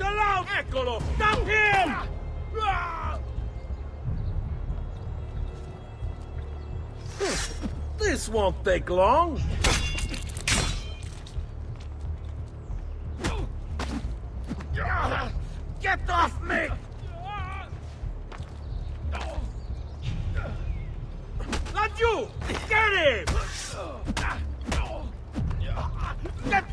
Allow! Eccolo! Stop him! This won't take long. Get off me! Not you! Get him! Get...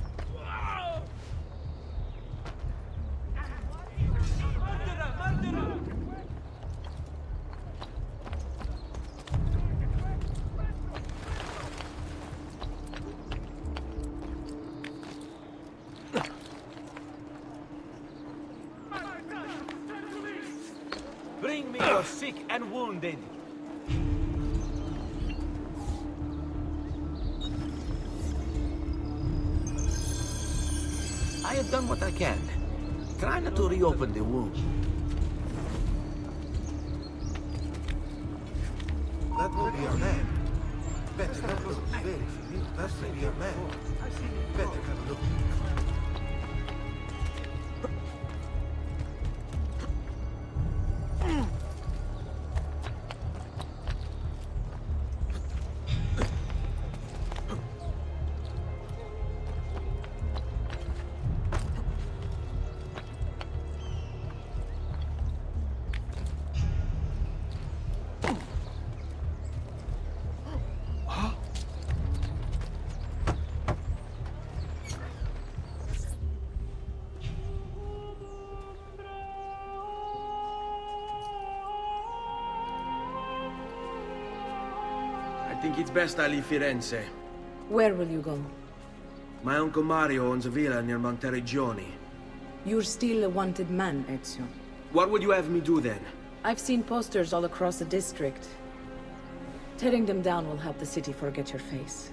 Bring me your sick and wounded. I have done what I can. Try not to reopen the wound. That will be our man. Better have a look. Vieri. That will be our man. Better have a look. I think it's best I leave Firenze. Where will you go? My uncle Mario owns a villa near Monteregioni. You're still a wanted man, Ezio. What would you have me do then? I've seen posters all across the district. Tearing them down will help the city forget your face.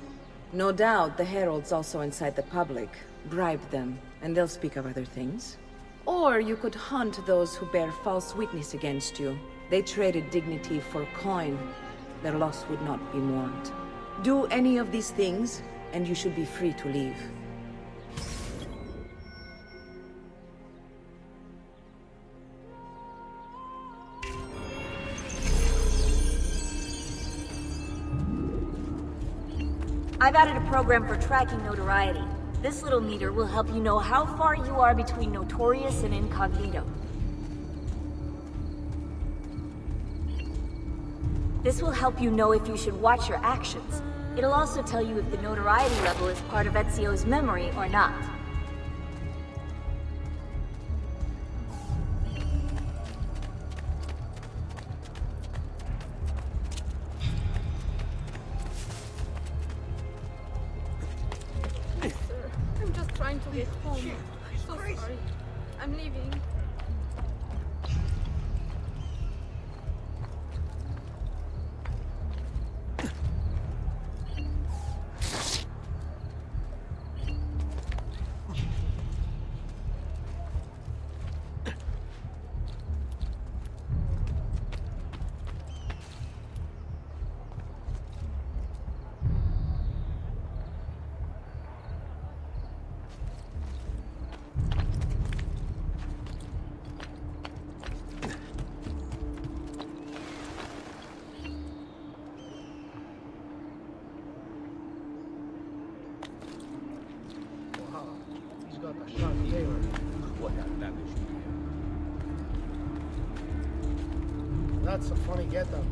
No doubt the heralds also incite the public. Bribe them, and they'll speak of other things. Or you could hunt those who bear false witness against you. They traded dignity for coin. Their loss would not be mourned. Do any of these things, and you should be free to leave. I've added a program for tracking notoriety. This little meter will help you know how far you are between notorious and incognito. This will help you know if you should watch your actions. It'll also tell you if the notoriety level is part of Ezio's memory or not. Sir, I'm just trying to get home. So sorry. I'm leaving. That's a funny getup.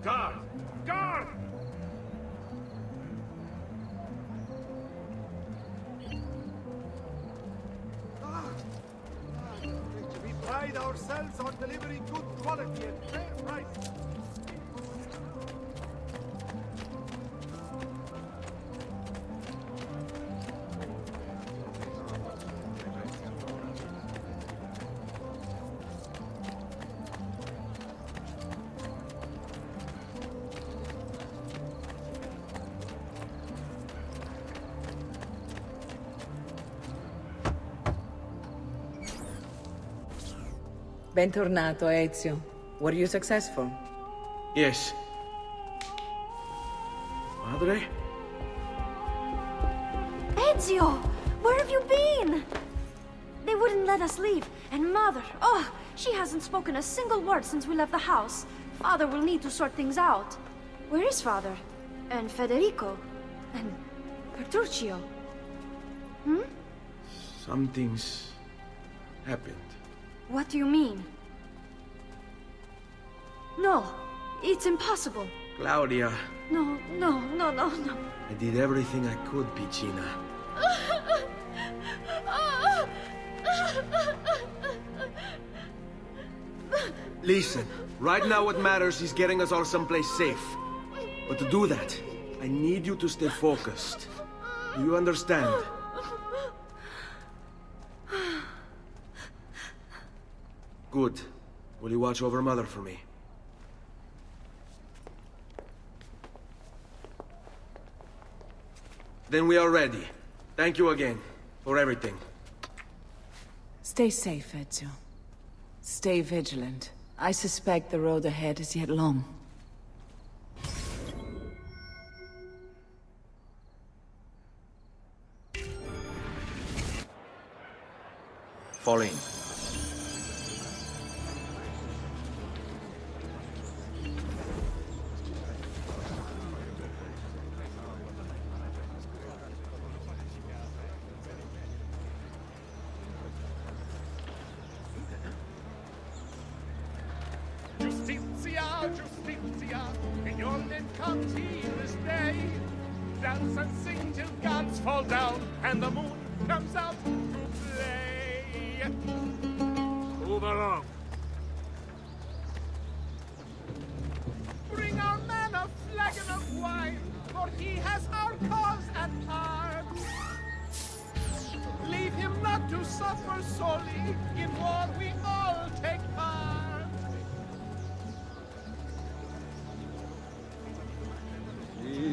Guard! Guard! ourselves on delivering good quality at fair prices. Bentornato, Ezio. Were you successful? Yes. Madre? Ezio! Where have you been? They wouldn't let us leave. And Mother, oh, she hasn't spoken a single word since we left the house. Father will need to sort things out. Where is Father? And Federico? And Petruccio? Hmm? Something's happened. What do you mean? No, it's impossible. Claudia, No. I did everything I could, Piccina. Listen, right now what matters is getting us all someplace safe. But to do that, I need you to stay focused. Do you understand? Good. Will you watch over Mother for me? Then we are ready. Thank you again for everything. Stay safe, Ezio. Stay vigilant. I suspect the road ahead is yet long. Fall in. Justitia, in your lid comes he this day. Dance and sing till gods fall down, and the moon comes out to play. Move along. Bring our man a flagon of wine, for he has our cause at heart. Leave him not to suffer sorely, in war we all take part.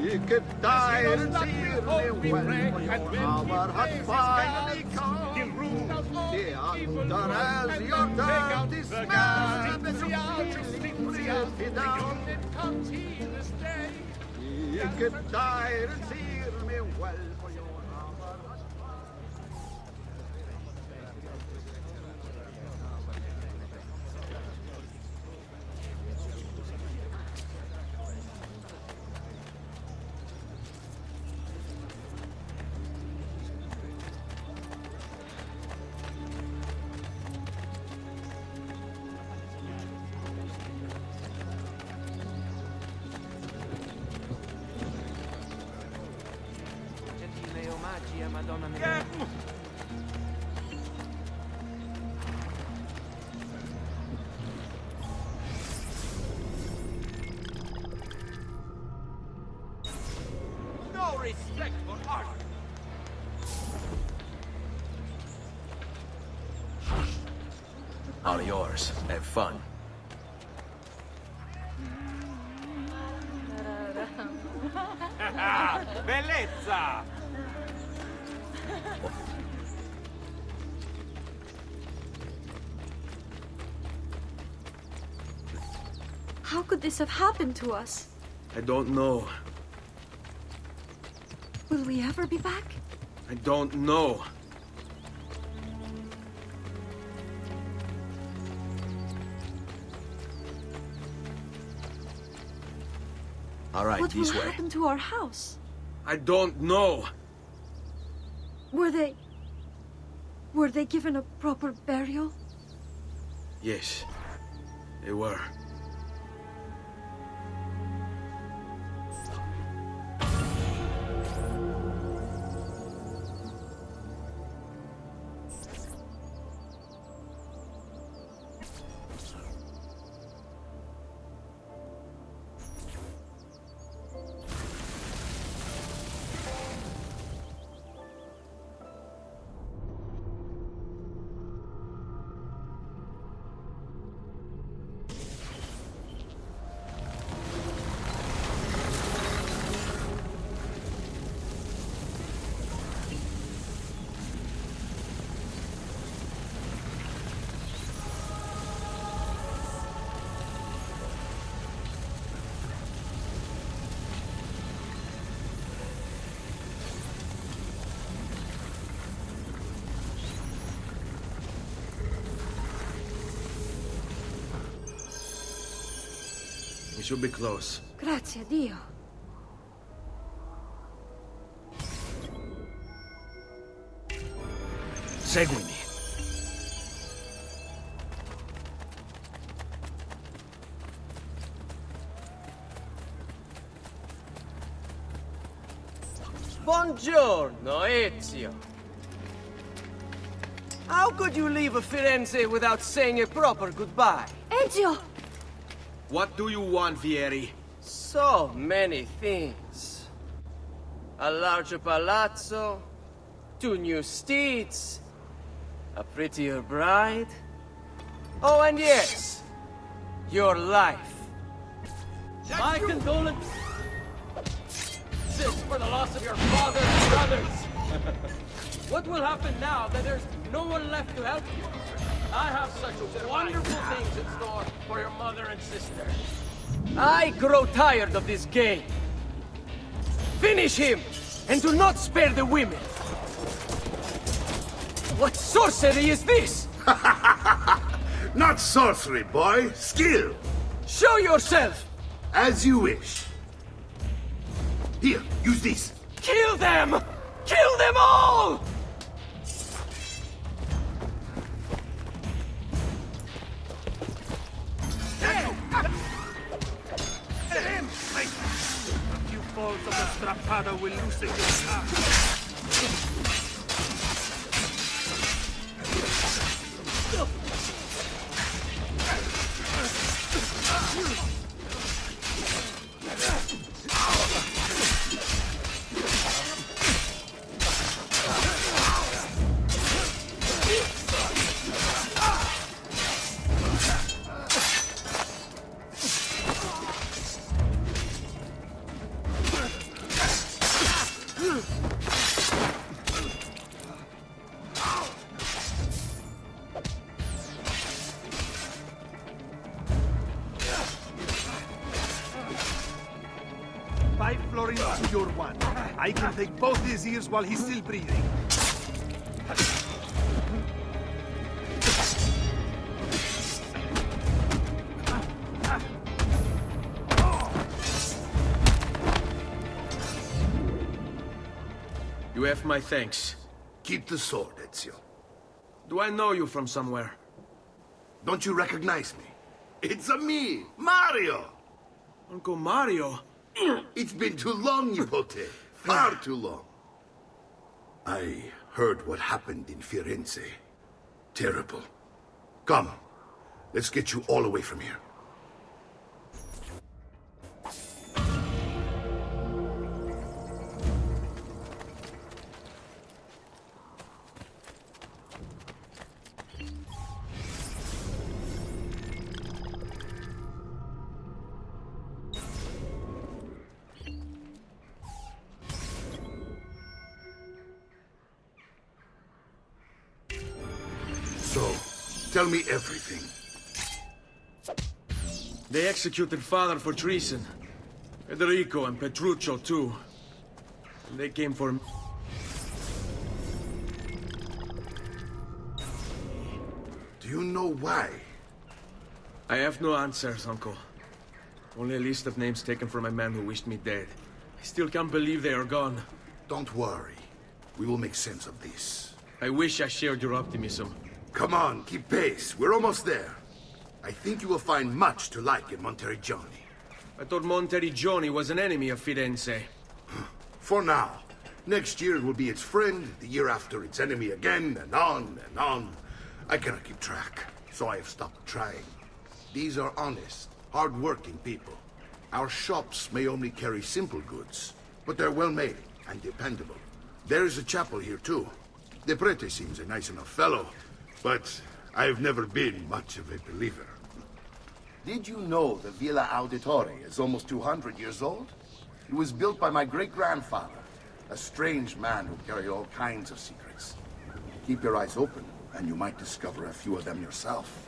Icke dire ser med själv har haft finally come. Det antar as your dad is mad, men Icke dire ser med själv. No respect for art. All yours. Have fun. Bellezza! How could this have happened to us? I don't know. Will we ever be back? I don't know. All right, What will this way. happen to our house? I don't know. Were they given a proper burial? Yes, they were. We should be close. Grazie, Dio. Seguimi. Buongiorno, Ezio. How could you leave Firenze without saying a proper goodbye? Ezio! What do you want, Vieri? So many things. A larger palazzo, 2 new steeds, a prettier bride. Oh, and yes, your life. My condolences for the loss of your father and brothers. What will happen now that there's no one left to help you? I have such wonderful things in store for your mother and sister. I grow tired of this game. Finish him, and do not spare the women. What sorcery is this? Not sorcery, boy. Skill. Show yourself! As you wish. Here, use this. Kill them! Kill them all! A few falls of the strappado will loosen your arm. Five florins to your one. I can take both his ears while he's still breathing. You have my thanks. Keep the sword, Ezio. Do I know you from somewhere? Don't you recognize me? It's a me, Mario! Uncle Mario? It's been too long, Nipote. Far too long. I heard what happened in Firenze. Terrible. Come, let's get you all away from here. So, tell me everything. They executed father for treason. Federico and Petruccio, too. And they came for me. Do you know why? I have no answers, Uncle. Only a list of names taken from a man who wished me dead. I still can't believe they are gone. Don't worry. We will make sense of this. I wish I shared your optimism. Come on, keep pace. We're almost there. I think you will find much to like in Monteriggioni. I thought Monteriggioni was an enemy of Firenze. For now. Next year it will be its friend, the year after its enemy again, and on and on. I cannot keep track, so I have stopped trying. These are honest, hard-working people. Our shops may only carry simple goods, but they're well-made and dependable. There is a chapel here, too. The prete seems a nice enough fellow, but I've never been much of a believer. Did you know the Villa Auditore is almost 200 years old? It was built by my great-grandfather, a strange man who carried all kinds of secrets. Keep your eyes open, and you might discover a few of them yourself.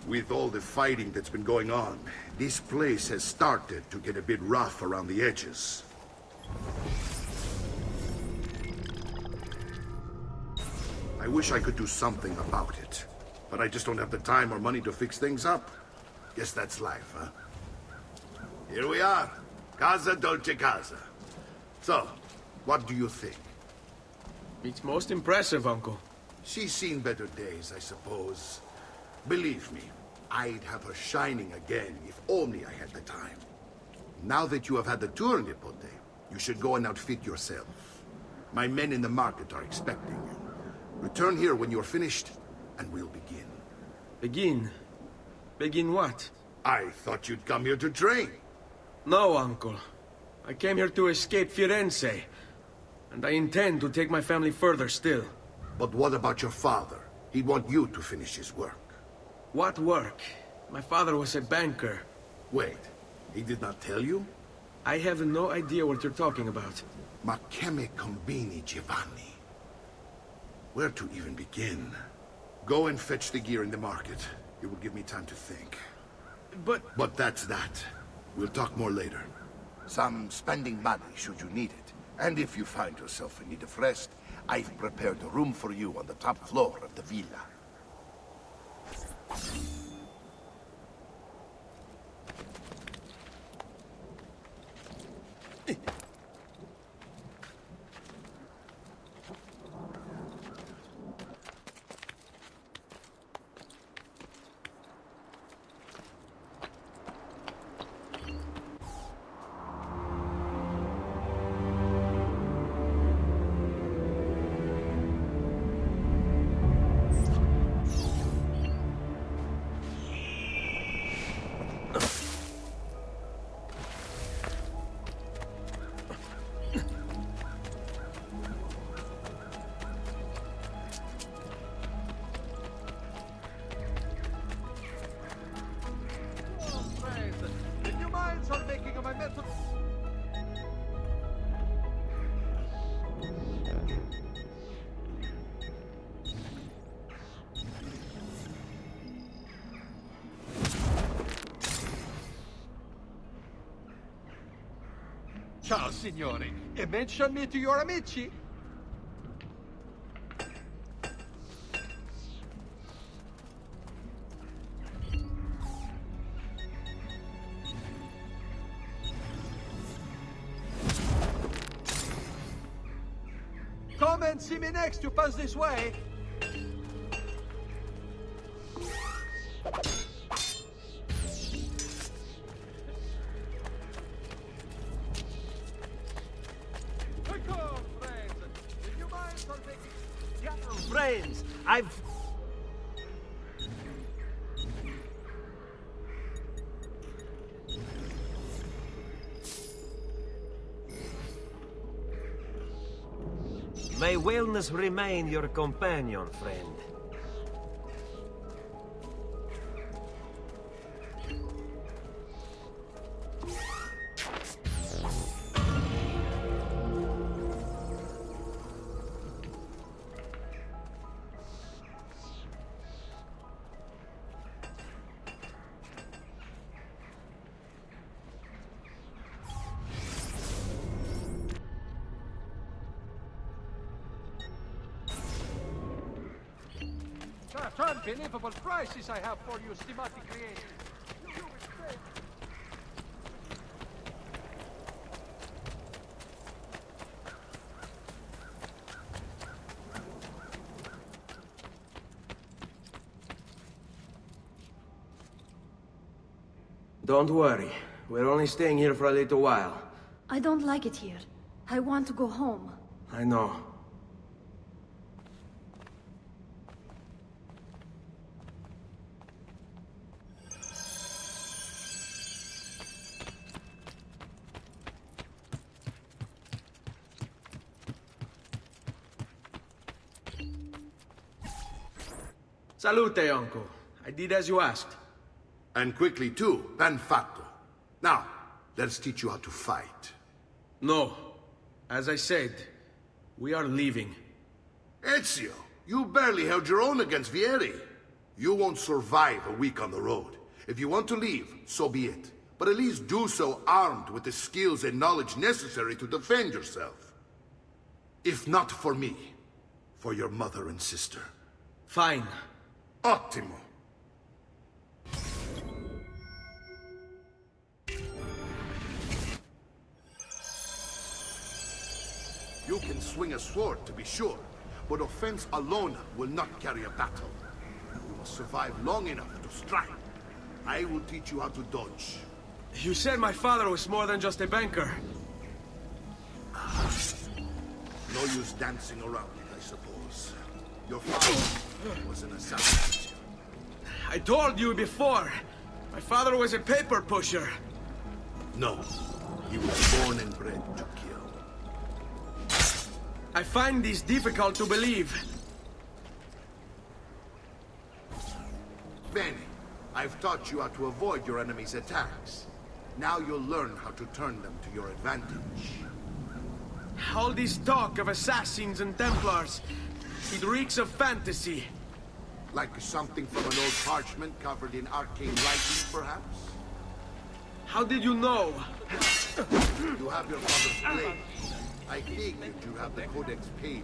With all the fighting that's been going on, this place has started to get a bit rough around the edges. I wish I could do something about it, but I just don't have the time or money to fix things up. Guess that's life, huh? Here we are. Casa Dolce Casa. So, what do you think? It's most impressive, Uncle. She's seen better days, I suppose. Believe me, I'd have her shining again if only I had the time. Now that you have had the tour, Nipote, you should go and outfit yourself. My men in the market are expecting you. Return here when you're finished, and we'll begin. Begin? Begin what? I thought you'd come here to train. No, Uncle. I came here to escape Firenze. And I intend to take my family further still. But what about your father? He'd want you to finish his work. What work? My father was a banker. Wait, he did not tell you? I have no idea what you're talking about. Ma che me combini, Giovanni? Where to even begin? Go and fetch the gear in the market. It will give me time to think. But that's that. We'll talk more later. Some spending money should you need it. And if you find yourself in need of rest, I've prepared a room for you on the top floor of the villa. Ciao, signori. E mention me to your amici. Come and see me next you pass this way. Friends, I've... May wellness remain your companion, friend. Unbelievable prices I have for you, stimati creators. Don't worry. We're only staying here for a little while. I don't like it here. I want to go home. I know. Salute, Uncle. I did as you asked. And quickly too, ben fatto. Now, let's teach you how to fight. No. As I said, we are leaving. Ezio, you barely held your own against Vieri. You won't survive a week on the road. If you want to leave, so be it. But at least do so armed with the skills and knowledge necessary to defend yourself. If not for me, for your mother and sister. Fine. Ottimo. You can swing a sword, to be sure, but offense alone will not carry a battle. You must survive long enough to strike. I will teach you how to dodge. You said my father was more than just a banker. No use dancing around it, I suppose. Your father was an assassin. I told you before. My father was a paper pusher. No. He was born and bred to kill. I find this difficult to believe. Bene, I've taught you how to avoid your enemy's attacks. Now you'll learn how to turn them to your advantage. All this talk of assassins and Templars, it reeks of fantasy. Like something from an old parchment covered in arcane writing, perhaps? How did you know? You have your father's blade. I figured you have the Codex page.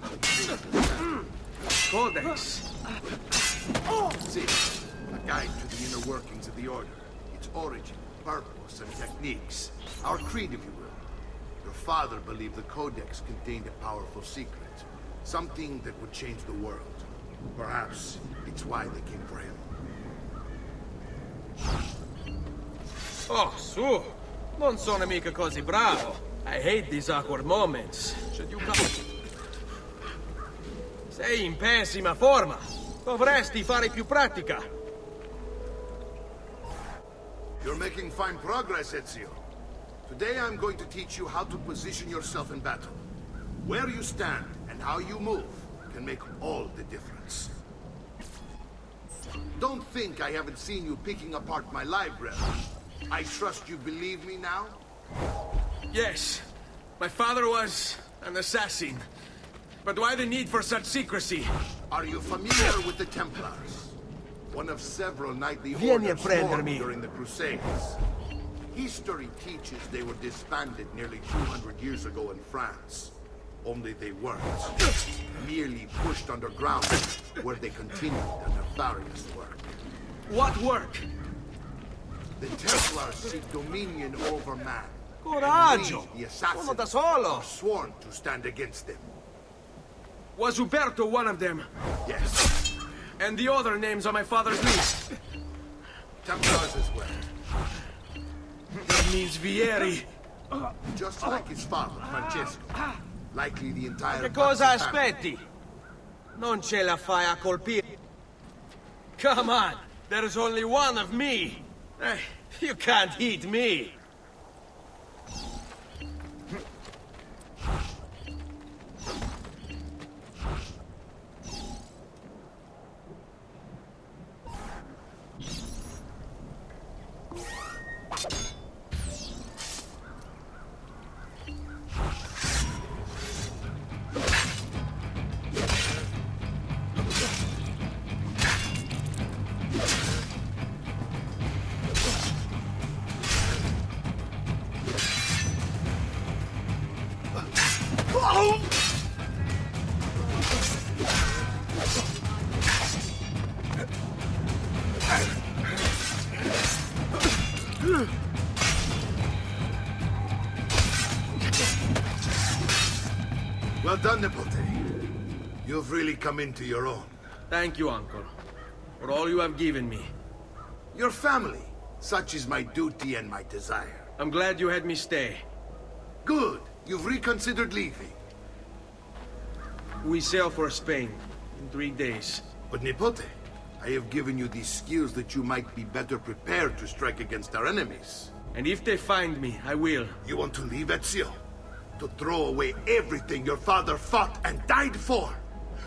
Codex? See, a guide to the inner workings of the Order. Its origin, purpose, and techniques. Our creed, if you will. Your father believed the Codex contained a powerful secret. Something that would change the world. Perhaps it's why they came for him. Oh, su! Non sono mica così bravo. I hate these awkward moments. Should you come... Sei in pessima forma. Dovresti fare più pratica. You're making fine progress, Ezio. Today I'm going to teach you how to position yourself in battle. Where you stand and how you move can make all the difference. Don't think I haven't seen you picking apart my library. I trust you believe me now? Yes. My father was an assassin. But why the need for such secrecy? Are you familiar with the Templars? One of several knightly Vieni a orders formed prendermi. during the Crusades. History teaches they were disbanded nearly 200 years ago in France. Only they weren't. Merely pushed underground, where they continued their nefarious work. What work? The Templars seek dominion over man. Coraggio! We, the Sono da assassins, solo! are sworn to stand against them. Was Uberto one of them? Yes. And the other names on my father's list? Templars as well. That means Vieri. Just like his father, Francesco. Likely the entire... Che cosa Pazzi family. aspetti? Non ce la fai a colpire. Come on, there's only one of me. You can't eat me. Well done, Nipote. You've really come into your own. Thank you, Uncle, for all you have given me. Your family. Such is my duty and my desire. I'm glad you had me stay. Good. You've reconsidered leaving. We sail for Spain in 3 days. But Nipote, I have given you these skills that you might be better prepared to strike against our enemies. And if they find me, I will. You want to leave, Ezio? To throw away everything your father fought and died for?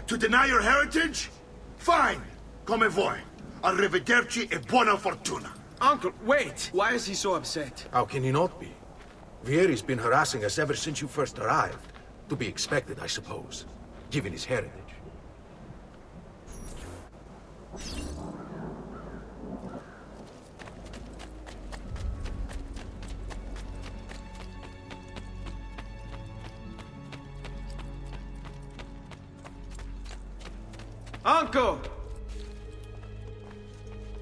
To deny your heritage? Fine! Come vuoi. Arrivederci e buona fortuna. Uncle, wait! Why is he so upset? How can he not be? Vieri's been harassing us ever since you first arrived. To be expected, I suppose, given his heritage. Uncle!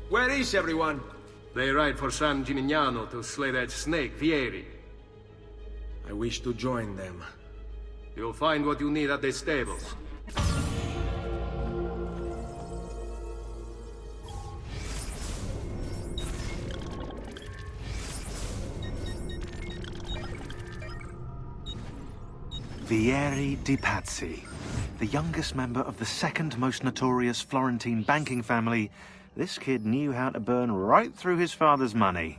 Where is everyone? They ride for San Gimignano to slay that snake, Vieri. I wish to join them. You'll find what you need at the stables. Vieri di Pazzi, the youngest member of the second most notorious Florentine banking family. This kid knew how to burn right through his father's money.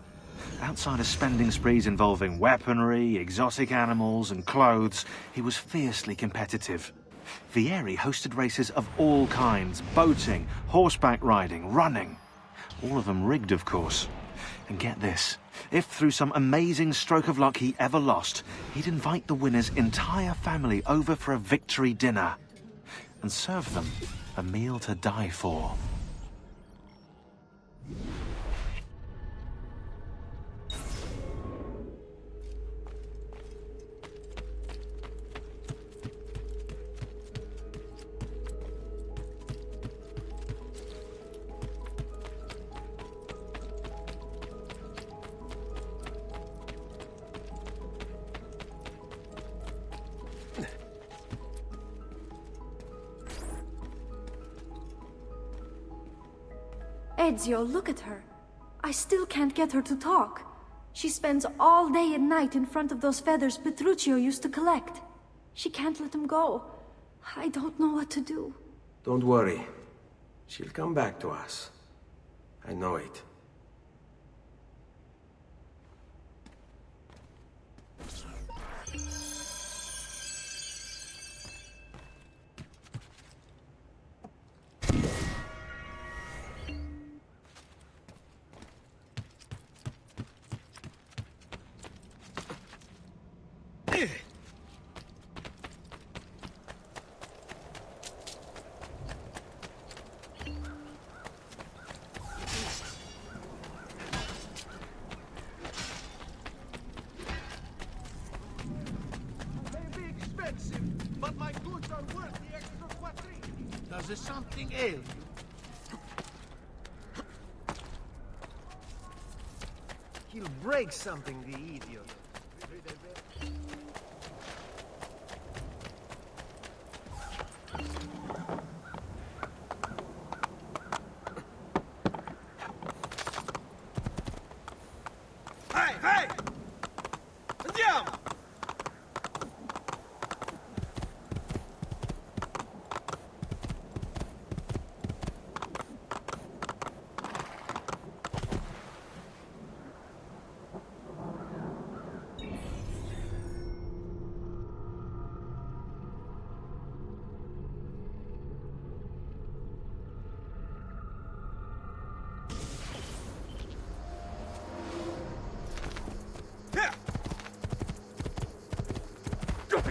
Outside of spending sprees involving weaponry, exotic animals, and clothes, he was fiercely competitive. Vieri hosted races of all kinds: boating, horseback riding, running. All of them rigged, of course. And get this, if through some amazing stroke of luck he ever lost, he'd invite the winner's entire family over for a victory dinner and serve them a meal to die for. Ezio, look at her. I still can't get her to talk. She spends all day and night in front of those feathers Petruchio used to collect. She can't let them go. I don't know what to do. Don't worry. She'll come back to us. I know it. But my goods are worth the extra quattrini. Does there something ail you? He'll break something, the idiot. Hey, hey! Andiamo!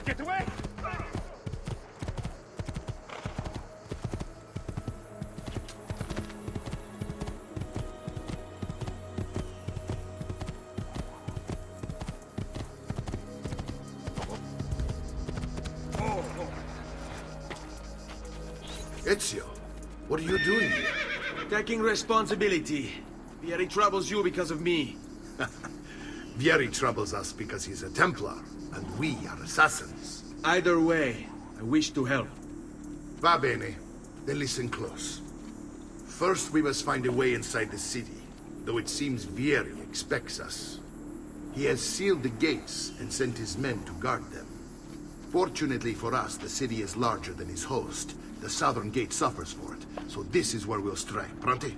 Get away! Ezio, what are you doing here? Taking responsibility. Vieri troubles you because of me. Vieri troubles us because he's a Templar, and we are assassins. Either way, I wish to help. Va bene. Then listen close. First, we must find a way inside the city, though it seems Vieri expects us. He has sealed the gates and sent his men to guard them. Fortunately for us, the city is larger than his host. The southern gate suffers for it, so this is where we'll strike. Pronti?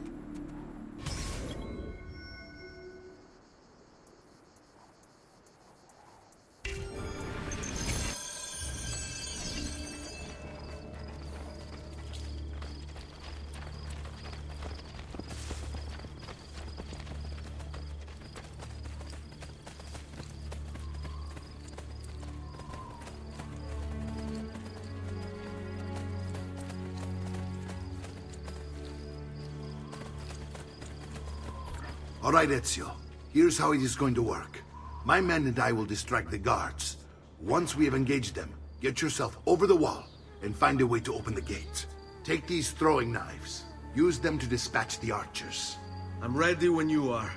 All right, Ezio. Here's how it is going to work. My men and I will distract the guards. Once we have engaged them, get yourself over the wall and find a way to open the gate. Take these throwing knives. Use them to dispatch the archers. I'm ready when you are.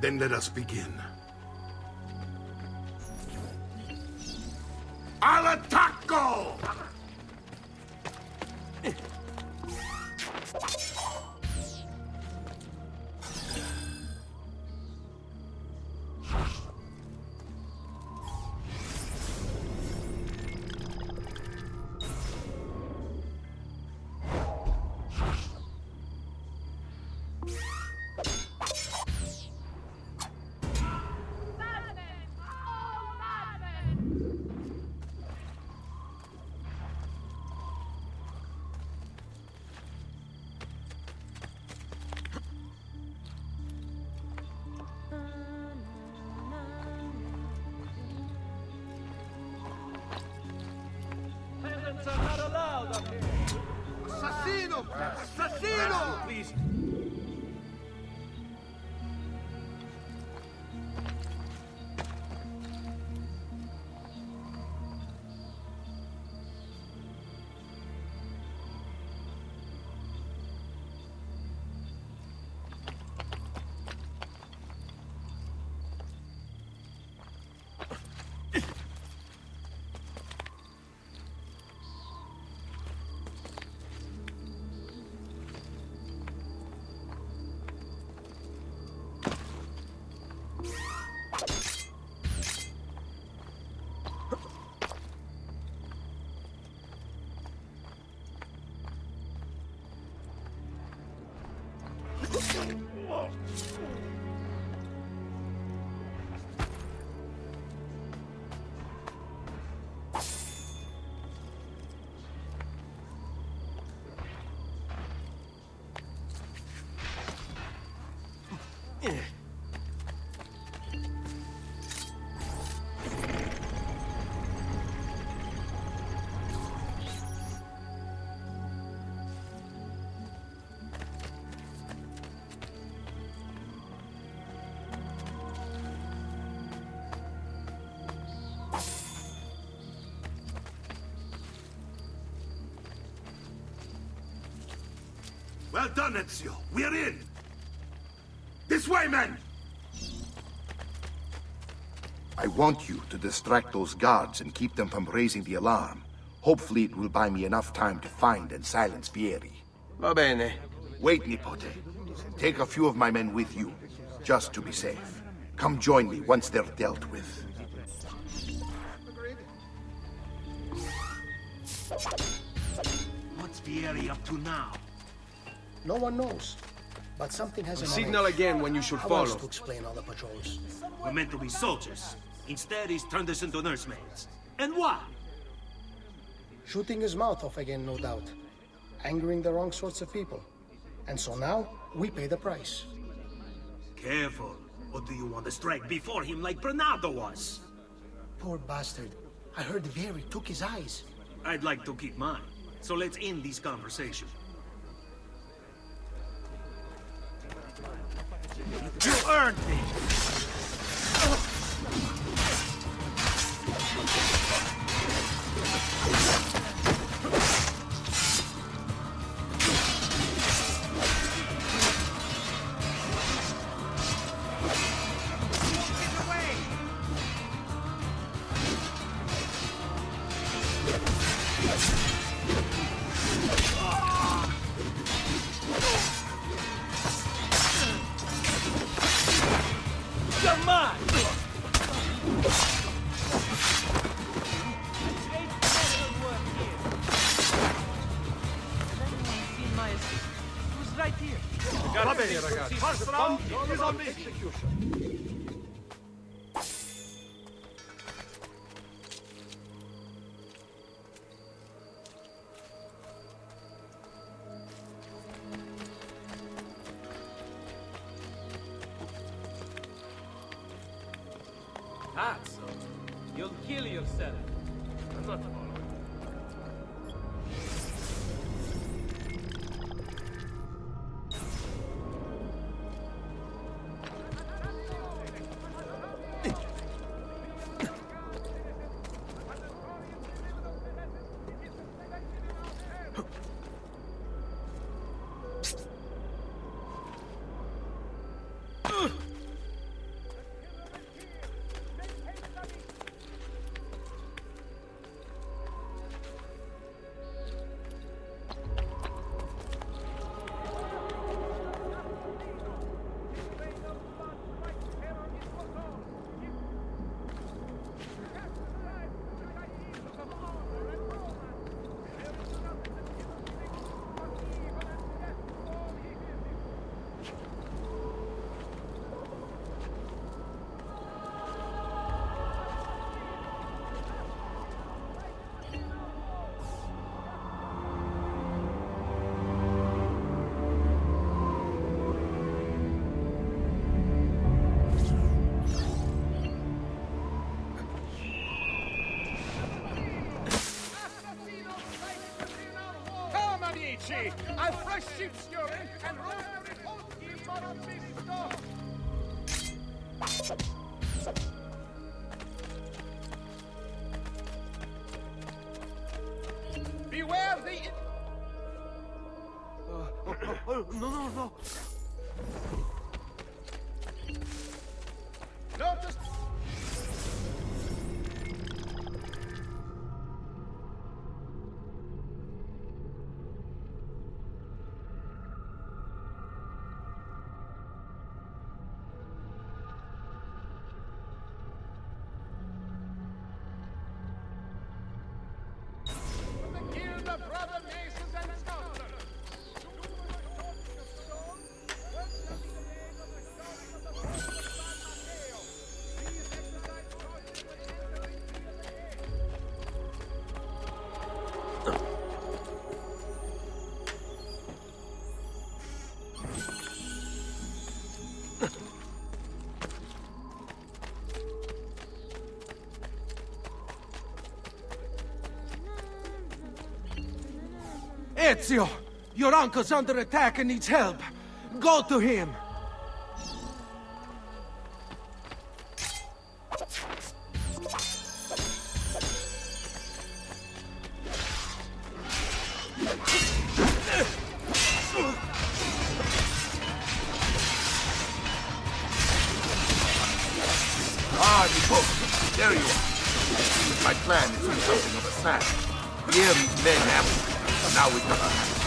Then let us begin. I'll attack! Assassino! Assassino! Please. Well done, Ezio. We're in. This way, men! I want you to distract those guards and keep them from raising the alarm. Hopefully it will buy me enough time to find and silence Vieri. Va bene. Wait, Nipote. Take a few of my men with you, just to be safe. Come join me once they're dealt with. What's Vieri up to now? No one knows. But something has Signal again when you should How follow. else to explain all the patrols? We're meant to be soldiers. Instead, he's turned us into nursemaids. And why? Shooting his mouth off again, no doubt. Angering the wrong sorts of people. And so now, we pay the price. Careful. Or do you want to strike before him like Bernardo was? Poor bastard. I heard Vieri took his eyes. I'd like to keep mine. So let's end this conversation. You earned me! Come on! Who's right here? Va bene, ragazzi. First round is on me. Execution. Cazzo! You'll kill yourself. I'm not following. me a fresh sheep's urine and rosemary oats before a feast. Beware the... No. Notice... Kill the brother masons and scoundrels. Ezio! Your uncle's under attack and needs help. Go to him! Nico, there you are. My plan is to do something of a snap. Vieri's men ambushed us. Now we got our hands.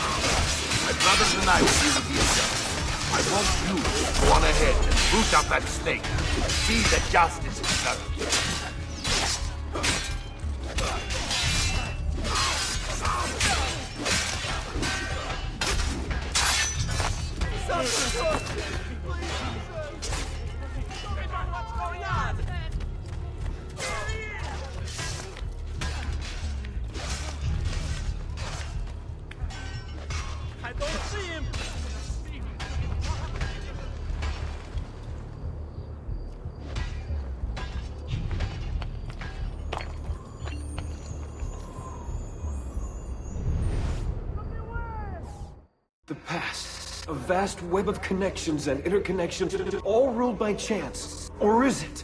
My brothers and I will deal with the injustice. I want you to go on ahead and root out that snake. See that justice is served. I don't see him! The past. A vast web of connections and interconnections, all ruled by chance. Or is it?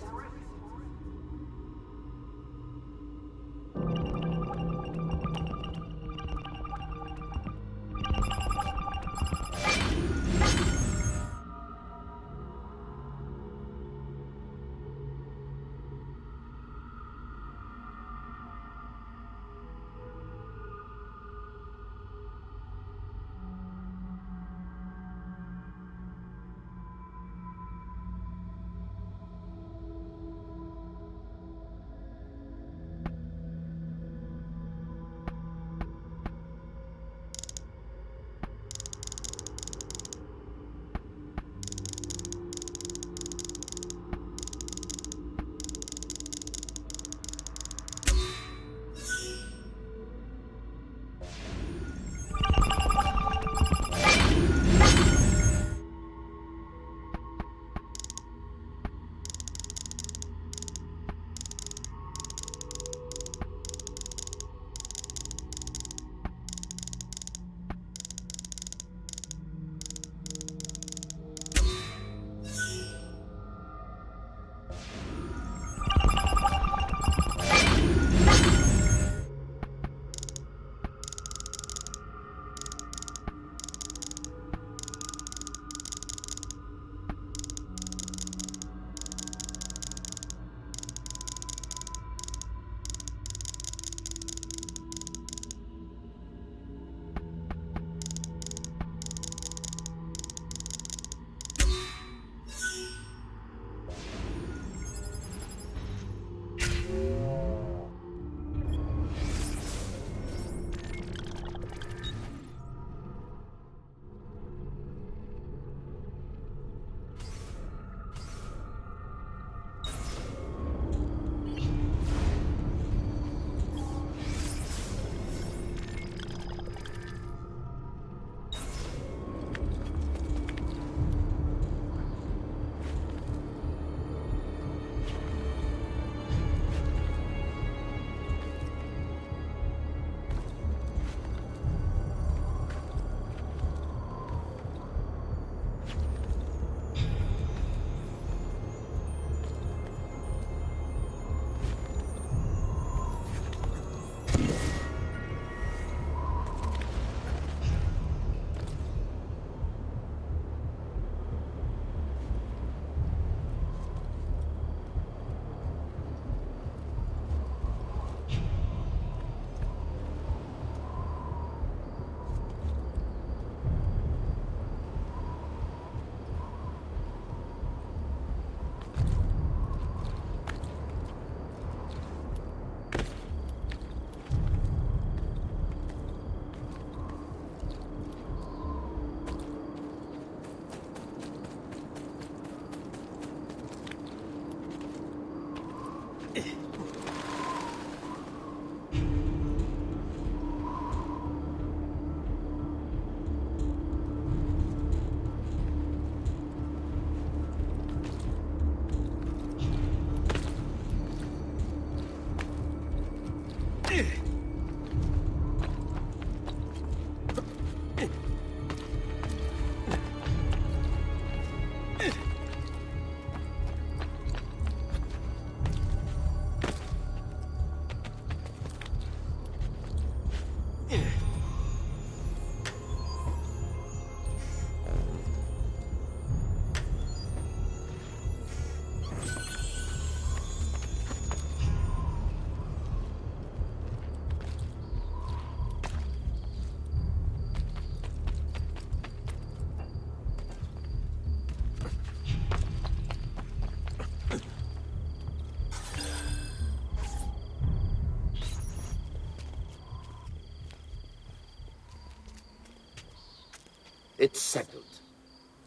It's settled.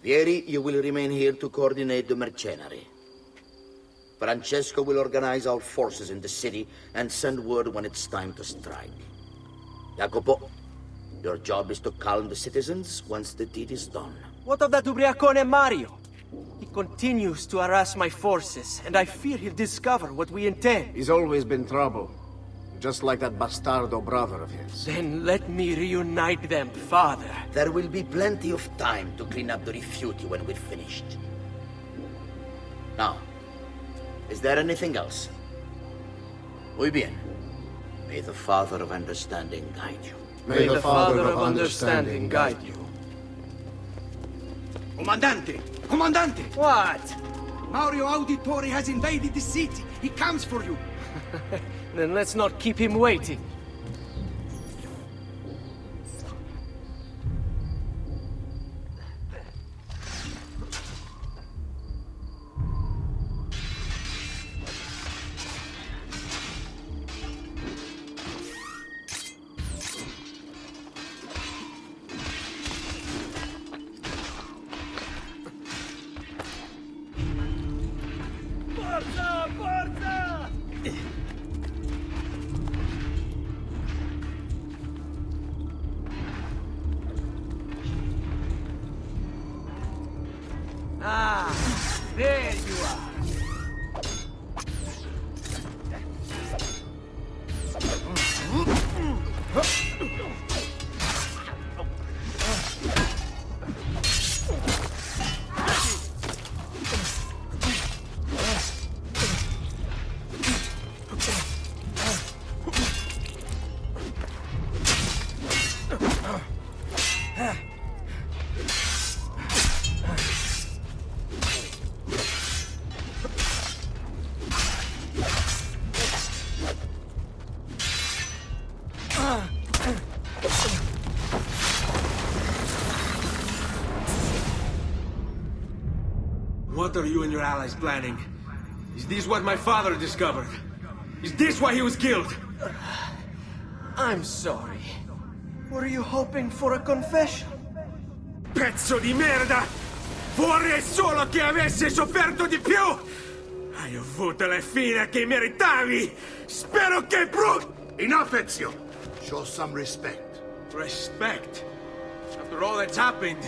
Vieri, you will remain here to coordinate the mercenary. Francesco will organize our forces in the city and send word when it's time to strike. Jacopo, your job is to calm the citizens once the deed is done. What of that ubriacone Mario? He continues to harass my forces, and I fear he'll discover what we intend. He's always been trouble. Just like that bastardo brother of his. Then let me reunite them, father. There will be plenty of time to clean up the rifiuti when we're finished. Now, is there anything else? Muy bien. May the Father of Understanding guide you. May the Father of Understanding guide you. Comandante! Comandante! What? Mario Auditore has invaded the city. He comes for you. Then let's not keep him waiting. Forza! Forza! Ah, there you are. What are you and your allies planning? Is this what my father discovered? Is this why he was killed? I'm sorry. Were you hoping for a confession? Pezzo di merda! Vorrei solo che avessi sofferto di più! Hai avuto la fine che meritavi! Spero che Enough, Ezio! Show some respect. Respect? After all that's happened,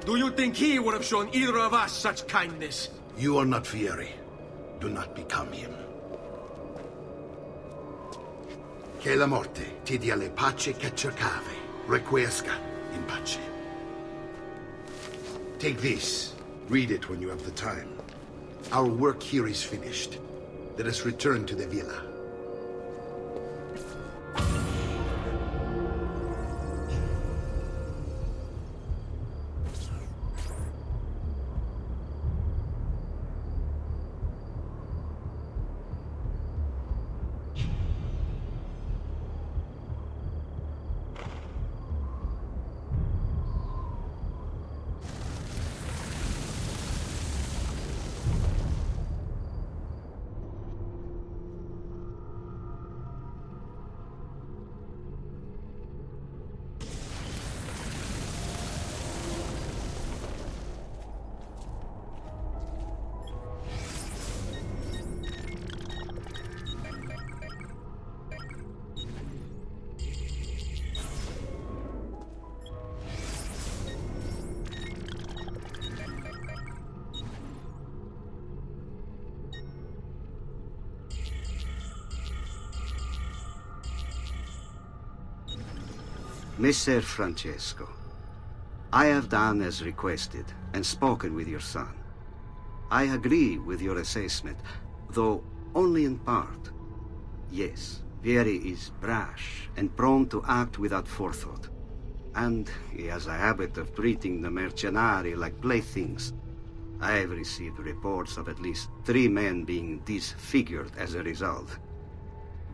do you think he would have shown either of us such kindness? You are not Vieri. Do not become him. Che la morte ti dia le pace che cercavi. Requiesca in pace. Take this. Read it when you have the time. Our work here is finished. Let us return to the villa. Messer Francesco, I have done as requested and spoken with your son. I agree with your assessment, though only in part. Yes, Vieri is brash and prone to act without forethought. And he has a habit of treating the mercenari like playthings. I have received reports of at least 3 men being disfigured as a result.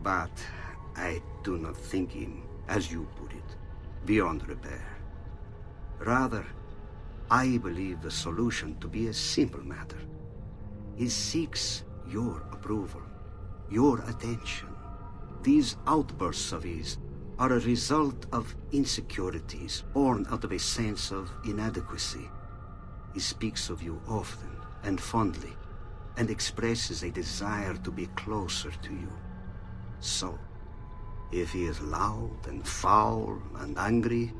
But I do not think him, as you put it, beyond repair. Rather, I believe the solution to be a simple matter. He seeks your approval, your attention. These outbursts of his are a result of insecurities born out of a sense of inadequacy. He speaks of you often and fondly, and expresses a desire to be closer to you. So, if he is loud and foul and angry,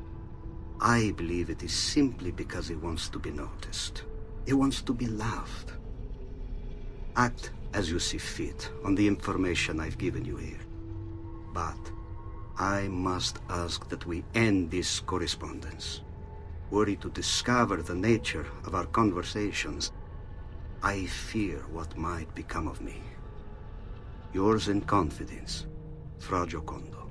I believe it is simply because he wants to be noticed. He wants to be loved. Act as you see fit on the information I've given you here. But I must ask that we end this correspondence. Were he to discover the nature of our conversations, I fear what might become of me. Yours in confidence, Fra Giocondo.